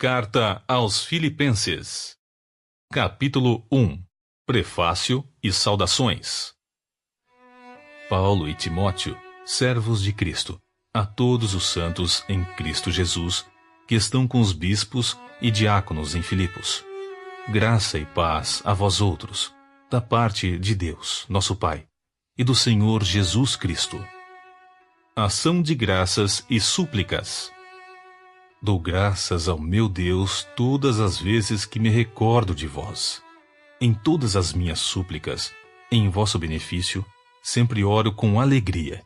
Carta aos Filipenses. Capítulo 1. Prefácio e saudações. Paulo e Timóteo, servos de Cristo, a todos os santos em Cristo Jesus, que estão com os bispos e diáconos em Filipos. Graça e paz a vós outros, da parte de Deus, nosso Pai, e do Senhor Jesus Cristo. Ação de graças e súplicas. Dou graças ao meu Deus todas as vezes que me recordo de vós. Em todas as minhas súplicas, em vosso benefício, sempre oro com alegria,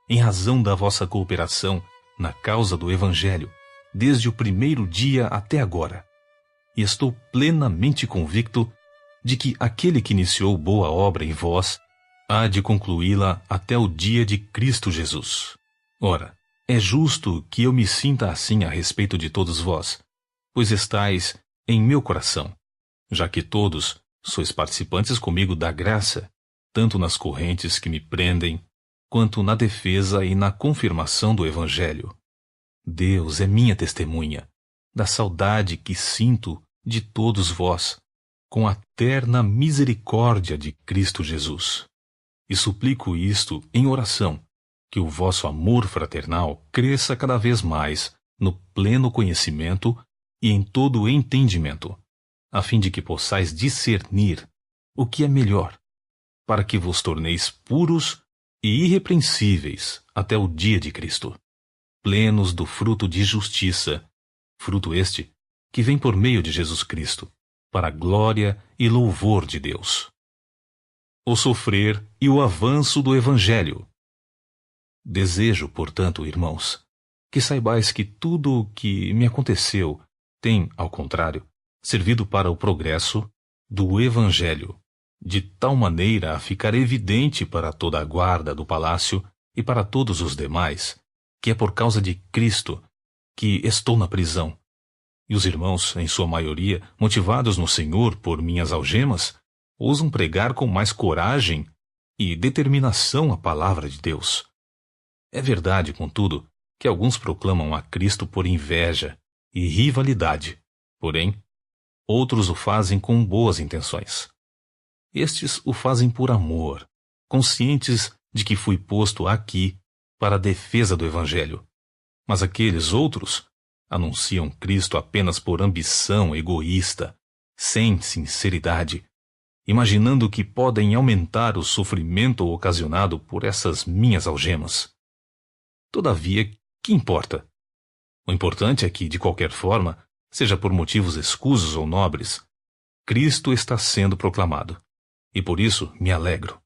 em razão da vossa cooperação na causa do Evangelho, desde o primeiro dia até agora. E estou plenamente convicto de que aquele que iniciou boa obra em vós há de concluí-la até o dia de Cristo Jesus. Ora, é justo que eu me sinta assim a respeito de todos vós, pois estáis em meu coração, já que todos sois participantes comigo da graça, tanto nas correntes que me prendem, quanto na defesa e na confirmação do Evangelho. Deus é minha testemunha, da saudade que sinto de todos vós, com a terna misericórdia de Cristo Jesus. E suplico isto em oração, que o vosso amor fraternal cresça cada vez mais no pleno conhecimento e em todo o entendimento, a fim de que possais discernir o que é melhor, para que vos torneis puros e irrepreensíveis até o dia de Cristo, plenos do fruto de justiça, fruto este que vem por meio de Jesus Cristo, para a glória e louvor de Deus. O sofrer e o avanço do Evangelho. Desejo, portanto, irmãos, que saibais que tudo o que me aconteceu tem, ao contrário, servido para o progresso do Evangelho, de tal maneira a ficar evidente para toda a guarda do palácio e para todos os demais, que é por causa de Cristo que estou na prisão. E os irmãos, em sua maioria, motivados no Senhor por minhas algemas, ousam pregar com mais coragem e determinação a palavra de Deus. É verdade, contudo, que alguns proclamam a Cristo por inveja e rivalidade, porém, outros o fazem com boas intenções. Estes o fazem por amor, conscientes de que fui posto aqui para a defesa do Evangelho. Mas aqueles outros anunciam Cristo apenas por ambição egoísta, sem sinceridade, imaginando que podem aumentar o sofrimento ocasionado por essas minhas algemas. Todavia, que importa? O importante é que, de qualquer forma, seja por motivos escusos ou nobres, Cristo está sendo proclamado, e por isso me alegro.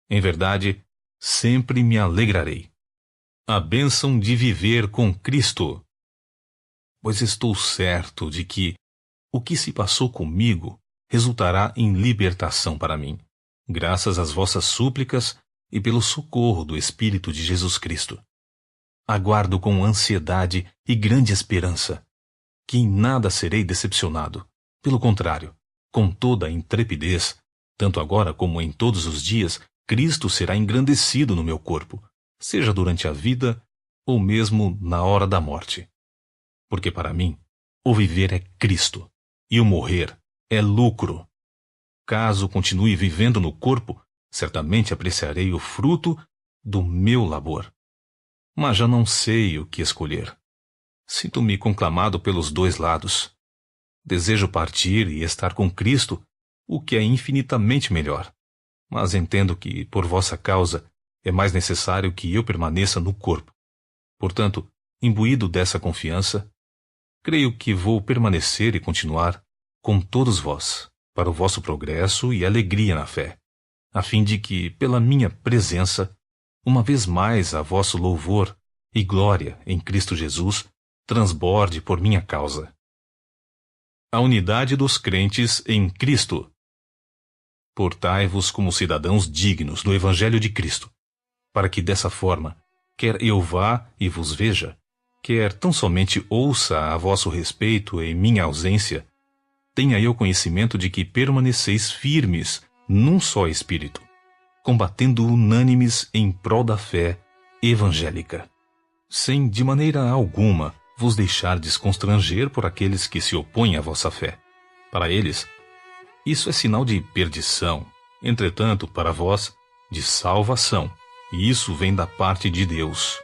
Em verdade, sempre me alegrarei. A bênção de viver com Cristo. Pois estou certo de que o que se passou comigo resultará em libertação para mim, graças às vossas súplicas e pelo socorro do Espírito de Jesus Cristo. Aguardo com ansiedade e grande esperança, que em nada serei decepcionado. Pelo contrário, com toda a intrepidez, tanto agora como em todos os dias, Cristo será engrandecido no meu corpo, seja durante a vida ou mesmo na hora da morte. Porque para mim, o viver é Cristo, e o morrer é lucro. Caso continue vivendo no corpo, certamente apreciarei o fruto do meu labor. Mas já não sei o que escolher. Sinto-me conclamado pelos dois lados. Desejo partir e estar com Cristo, o que é infinitamente melhor. Mas entendo que, por vossa causa, é mais necessário que eu permaneça no corpo. Portanto, imbuído dessa confiança, creio que vou permanecer e continuar com todos vós, para o vosso progresso e alegria na fé, a fim de que, pela minha presença, uma vez mais a vosso louvor e glória em Cristo Jesus transborde por minha causa. A unidade dos crentes em Cristo. Portai-vos como cidadãos dignos do Evangelho de Cristo, para que dessa forma, quer eu vá e vos veja, quer tão somente ouça a vosso respeito em minha ausência, tenha eu conhecimento de que permaneceis firmes num só espírito, combatendo unânimes em prol da fé evangélica, sem de maneira alguma vos deixardes constranger por aqueles que se opõem à vossa fé. Para eles, isso é sinal de perdição. Entretanto, para vós, de salvação. E isso vem da parte de Deus.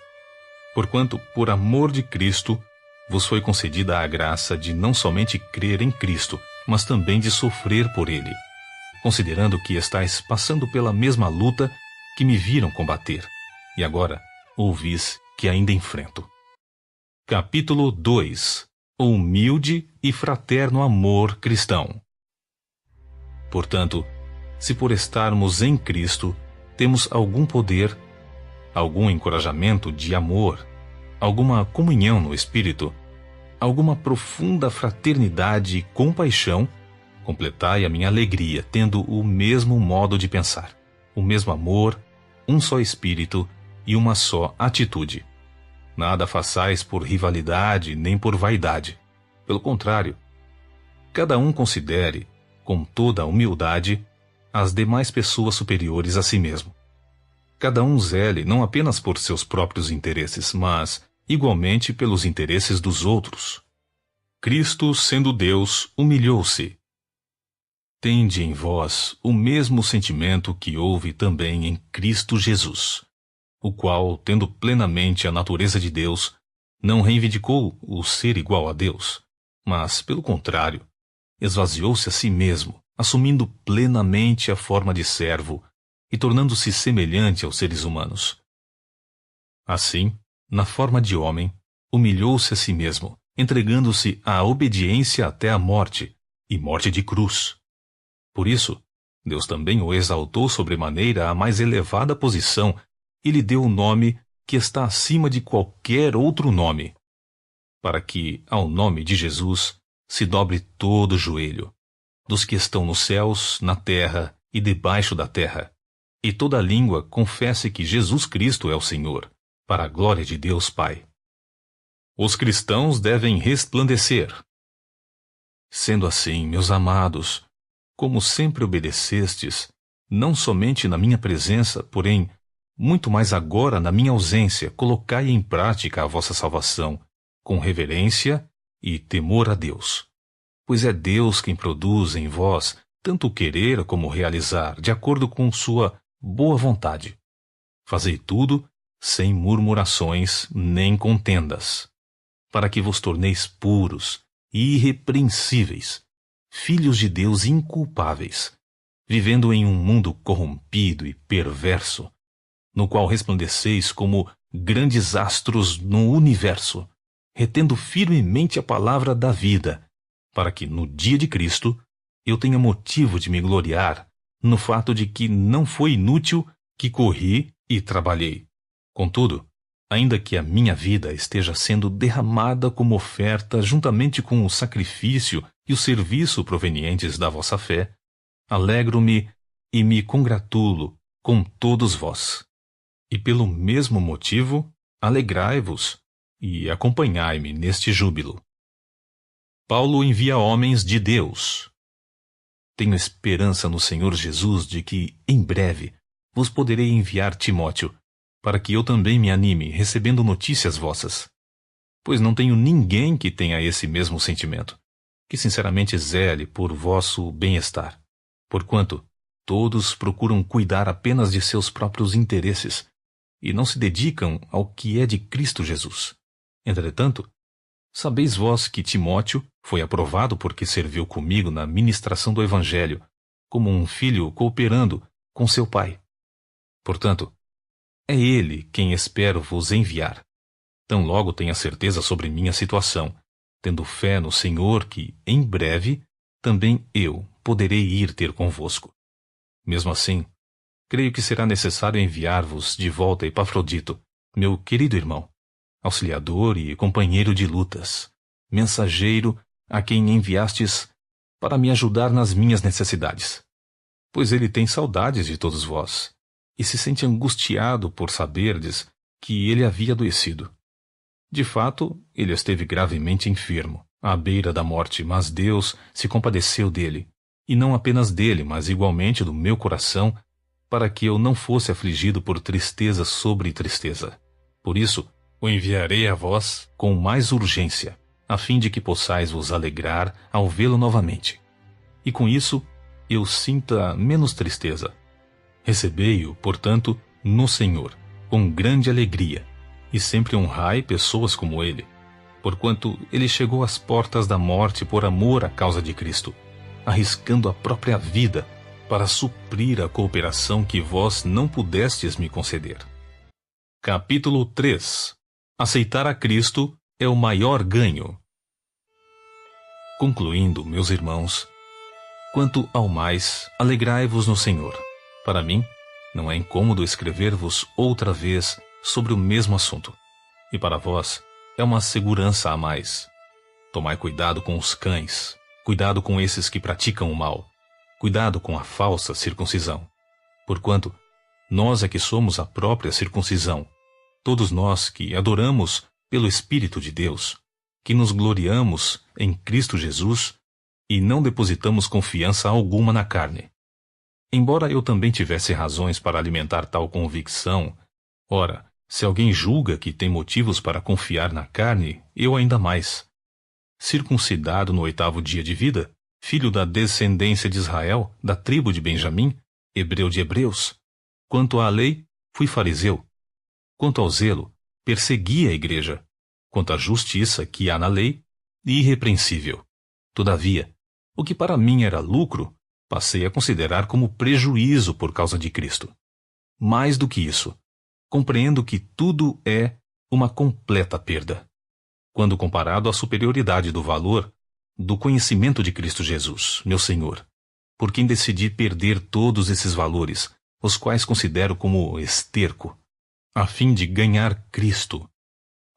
Porquanto, por amor de Cristo, vos foi concedida a graça de não somente crer em Cristo, mas também de sofrer por Ele, considerando que estáis passando pela mesma luta que me viram combater, e agora ouvis que ainda enfrento. Capítulo 2. O humilde e fraterno amor cristão. Portanto, se por estarmos em Cristo, temos algum poder, algum encorajamento de amor, alguma comunhão no Espírito, alguma profunda fraternidade e compaixão, completai a minha alegria, tendo o mesmo modo de pensar, o mesmo amor, um só Espírito e uma só atitude. Nada façais por rivalidade nem por vaidade. Pelo contrário, cada um considere, com toda a humildade, as demais pessoas superiores a si mesmo. Cada um zele não apenas por seus próprios interesses, mas, igualmente, pelos interesses dos outros. Cristo, sendo Deus, humilhou-se. Tende em vós o mesmo sentimento que houve também em Cristo Jesus, o qual, tendo plenamente a natureza de Deus, não reivindicou o ser igual a Deus, mas, pelo contrário, esvaziou-se a si mesmo, assumindo plenamente a forma de servo e tornando-se semelhante aos seres humanos. Assim, na forma de homem, humilhou-se a si mesmo, entregando-se à obediência até a morte, e morte de cruz. Por isso, Deus também o exaltou sobremaneira à mais elevada posição e lhe deu o nome que está acima de qualquer outro nome, para que, ao nome de Jesus, se dobre todo o joelho, dos que estão nos céus, na terra e debaixo da terra, e toda língua confesse que Jesus Cristo é o Senhor, para a glória de Deus Pai. Os cristãos devem resplandecer. Sendo assim, meus amados, como sempre obedecestes, não somente na minha presença, porém, muito mais agora na minha ausência, colocai em prática a vossa salvação, com reverência e temor a Deus. Pois é Deus quem produz em vós tanto o querer como o realizar, de acordo com sua boa vontade. Fazei tudo sem murmurações nem contendas, para que vos torneis puros e irrepreensíveis, filhos de Deus inculpáveis, vivendo em um mundo corrompido e perverso, no qual resplandeceis como grandes astros no universo, retendo firmemente a palavra da vida, para que no dia de Cristo eu tenha motivo de me gloriar no fato de que não foi inútil que corri e trabalhei. Contudo, ainda que a minha vida esteja sendo derramada como oferta juntamente com o sacrifício e o serviço provenientes da vossa fé, alegro-me e me congratulo com todos vós. E pelo mesmo motivo, alegrai-vos e acompanhai-me neste júbilo. Paulo envia homens de Deus. Tenho esperança no Senhor Jesus de que, em breve, vos poderei enviar Timóteo, para que eu também me anime recebendo notícias vossas. Pois não tenho ninguém que tenha esse mesmo sentimento, que sinceramente zele por vosso bem-estar, porquanto todos procuram cuidar apenas de seus próprios interesses, e não se dedicam ao que é de Cristo Jesus. Entretanto, sabeis vós que Timóteo foi aprovado porque serviu comigo na ministração do Evangelho, como um filho cooperando com seu pai. Portanto, é ele quem espero vos enviar. Tão logo tenha certeza sobre minha situação, tendo fé no Senhor que, em breve, também eu poderei ir ter convosco. Mesmo assim, creio que será necessário enviar-vos de volta Epafrodito, meu querido irmão, auxiliador e companheiro de lutas, mensageiro a quem enviastes para me ajudar nas minhas necessidades. Pois ele tem saudades de todos vós, e se sente angustiado por saberdes que ele havia adoecido. De fato, ele esteve gravemente enfermo, à beira da morte, mas Deus se compadeceu dele, e não apenas dele, mas igualmente do meu coração, para que eu não fosse afligido por tristeza sobre tristeza. Por isso, o enviarei a vós com mais urgência, a fim de que possais vos alegrar ao vê-lo novamente. E com isso, eu sinta menos tristeza. Recebei-o, portanto, no Senhor, com grande alegria, e sempre honrai pessoas como ele, porquanto ele chegou às portas da morte por amor à causa de Cristo, arriscando a própria vida para suprir a cooperação que vós não pudestes me conceder. Capítulo 3. Aceitar a Cristo é o maior ganho. Concluindo, meus irmãos, quanto ao mais, alegrai-vos no Senhor. Para mim, não é incômodo escrever-vos outra vez sobre o mesmo assunto. E para vós, é uma segurança a mais. Tomai cuidado com os cães, cuidado com esses que praticam o mal, cuidado com a falsa circuncisão. Porquanto, nós é que somos a própria circuncisão, todos nós que adoramos pelo Espírito de Deus, que nos gloriamos em Cristo Jesus e não depositamos confiança alguma na carne. Embora eu também tivesse razões para alimentar tal convicção, ora, se alguém julga que tem motivos para confiar na carne, eu ainda mais. Circuncidado no 8º dia de vida, filho da descendência de Israel, da tribo de Benjamim, hebreu de hebreus. Quanto à lei, fui fariseu. Quanto ao zelo, persegui a igreja. Quanto à justiça que há na lei, irrepreensível. Todavia, o que para mim era lucro, passei a considerar como prejuízo por causa de Cristo. Mais do que isso, compreendo que tudo é uma completa perda, quando comparado à superioridade do valor do conhecimento de Cristo Jesus, meu Senhor, por quem decidi perder todos esses valores, os quais considero como esterco, a fim de ganhar Cristo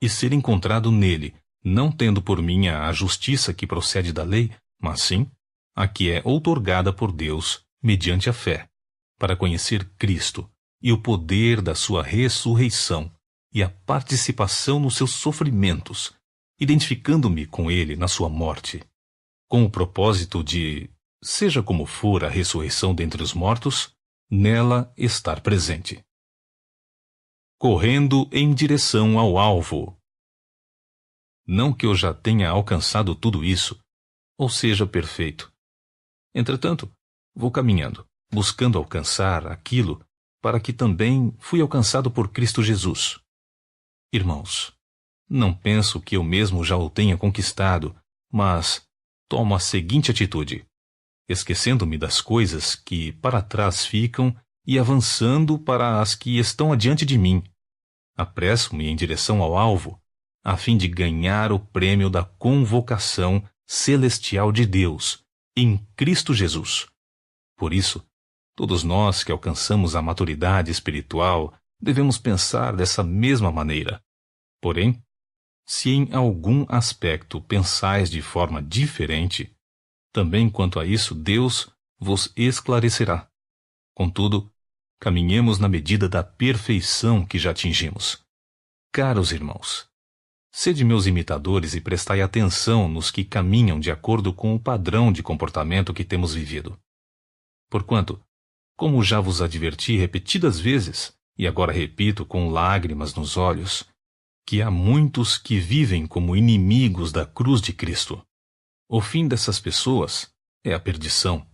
e ser encontrado nele, não tendo por mim a justiça que procede da lei, mas sim a que é outorgada por Deus mediante a fé, para conhecer Cristo e o poder da sua ressurreição e a participação nos seus sofrimentos, identificando-me com ele na sua morte, com o propósito de, seja como for a ressurreição dentre os mortos, nela estar presente. Correndo em direção ao alvo. Não que eu já tenha alcançado tudo isso, ou seja perfeito. Entretanto, vou caminhando, buscando alcançar aquilo para que também fui alcançado por Cristo Jesus. Irmãos, não penso que eu mesmo já o tenha conquistado, mas tomo a seguinte atitude, esquecendo-me das coisas que para trás ficam e avançando para as que estão adiante de mim. Apresso-me em direção ao alvo, a fim de ganhar o prêmio da convocação celestial de Deus, em Cristo Jesus. Por isso, todos nós que alcançamos a maturidade espiritual devemos pensar dessa mesma maneira. Porém, se em algum aspecto pensais de forma diferente, também quanto a isso Deus vos esclarecerá. Contudo, caminhemos na medida da perfeição que já atingimos. Caros irmãos, sede meus imitadores e prestai atenção nos que caminham de acordo com o padrão de comportamento que temos vivido. Porquanto, como já vos adverti repetidas vezes, e agora repito com lágrimas nos olhos, que há muitos que vivem como inimigos da cruz de Cristo. O fim dessas pessoas é a perdição.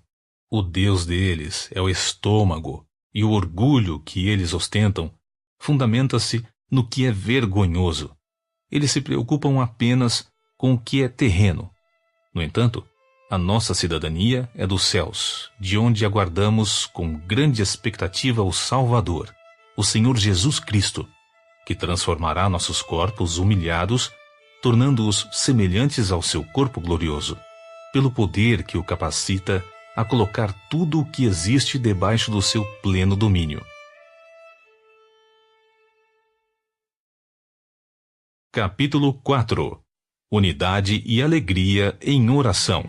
O Deus deles é o estômago, e o orgulho que eles ostentam fundamenta-se no que é vergonhoso. Eles se preocupam apenas com o que é terreno. No entanto, a nossa cidadania é dos céus, de onde aguardamos com grande expectativa o Salvador, o Senhor Jesus Cristo, que transformará nossos corpos humilhados, tornando-os semelhantes ao seu corpo glorioso, pelo poder que o capacita a colocar tudo o que existe debaixo do seu pleno domínio. Capítulo 4. Unidade e alegria em oração.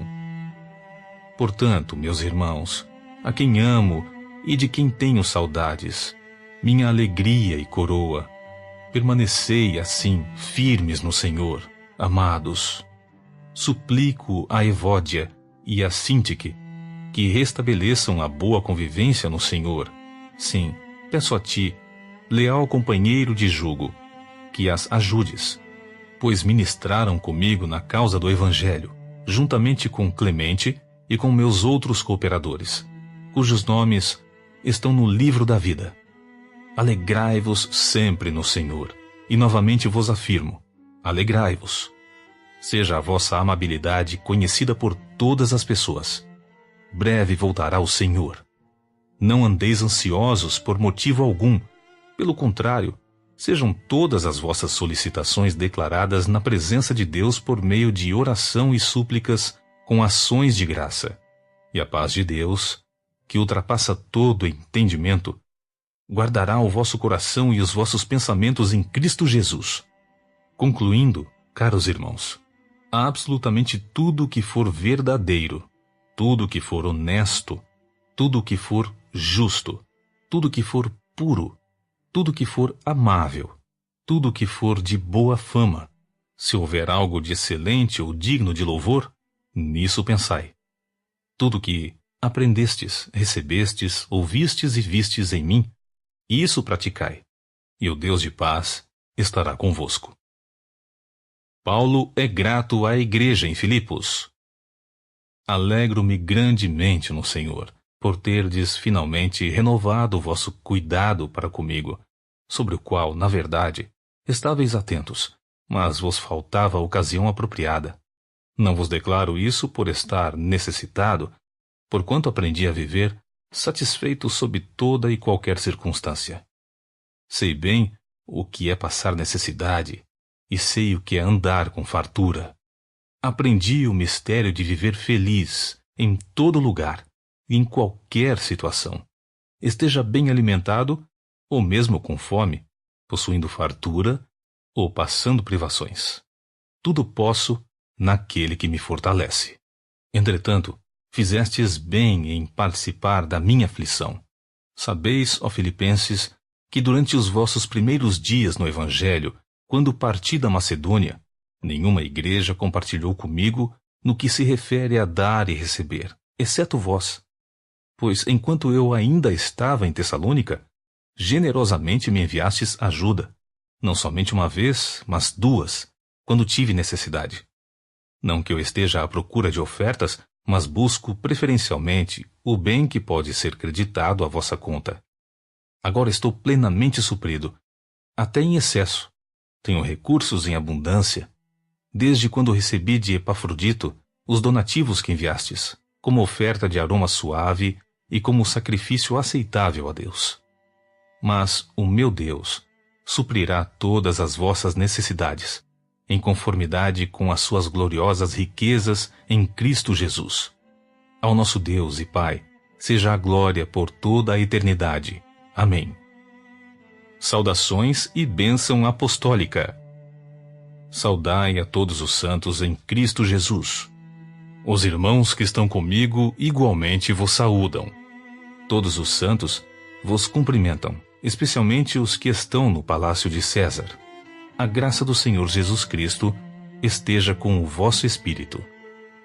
Portanto, meus irmãos, a quem amo e de quem tenho saudades, minha alegria e coroa, permanecei assim firmes no Senhor, amados. Suplico a Evódia e a Sintique que restabeleçam a boa convivência no Senhor. Sim, peço a ti, leal companheiro de jugo, que as ajudes, pois ministraram comigo na causa do Evangelho, juntamente com Clemente e com meus outros cooperadores, cujos nomes estão no livro da vida. Alegrai-vos sempre no Senhor, e novamente vos afirmo, alegrai-vos. Seja a vossa amabilidade conhecida por todas as pessoas. Breve voltará o Senhor. Não andeis ansiosos por motivo algum. Pelo contrário, sejam todas as vossas solicitações declaradas na presença de Deus por meio de oração e súplicas com ações de graça. E a paz de Deus, que ultrapassa todo entendimento, guardará o vosso coração e os vossos pensamentos em Cristo Jesus. Concluindo, caros irmãos, absolutamente tudo que for verdadeiro, tudo que for honesto, tudo que for justo, tudo que for puro, tudo que for amável, tudo que for de boa fama, se houver algo de excelente ou digno de louvor, nisso pensai. Tudo que aprendestes, recebestes, ouvistes e vistes em mim, isso praticai, e o Deus de paz estará convosco. Paulo é grato à igreja em Filipos. Alegro-me grandemente no Senhor, por terdes finalmente renovado o vosso cuidado para comigo, sobre o qual, na verdade, estáveis atentos, mas vos faltava a ocasião apropriada. Não vos declaro isso por estar necessitado, porquanto aprendi a viver satisfeito sob toda e qualquer circunstância. Sei bem o que é passar necessidade, e sei o que é andar com fartura. Aprendi o mistério de viver feliz em todo lugar e em qualquer situação, esteja bem alimentado ou mesmo com fome, possuindo fartura ou passando privações. Tudo posso naquele que me fortalece. Entretanto, fizestes bem em participar da minha aflição. Sabeis, ó Filipenses, que durante os vossos primeiros dias no Evangelho, quando parti da Macedônia, nenhuma igreja compartilhou comigo no que se refere a dar e receber, exceto vós. Pois, enquanto eu ainda estava em Tessalônica, generosamente me enviastes ajuda, não somente uma vez, mas duas, quando tive necessidade. Não que eu esteja à procura de ofertas, mas busco preferencialmente o bem que pode ser creditado à vossa conta. Agora estou plenamente suprido, até em excesso. Tenho recursos em abundância, desde quando recebi de Epafrodito os donativos que enviastes, como oferta de aroma suave e como sacrifício aceitável a Deus. Mas o meu Deus suprirá todas as vossas necessidades, em conformidade com as suas gloriosas riquezas em Cristo Jesus. Ao nosso Deus e Pai, seja a glória por toda a eternidade. Amém. Saudações e bênção apostólica. Saudai a todos os santos em Cristo Jesus. Os irmãos que estão comigo igualmente vos saúdam. Todos os santos vos cumprimentam, especialmente os que estão no palácio de César. A graça do Senhor Jesus Cristo esteja com o vosso espírito.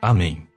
Amém.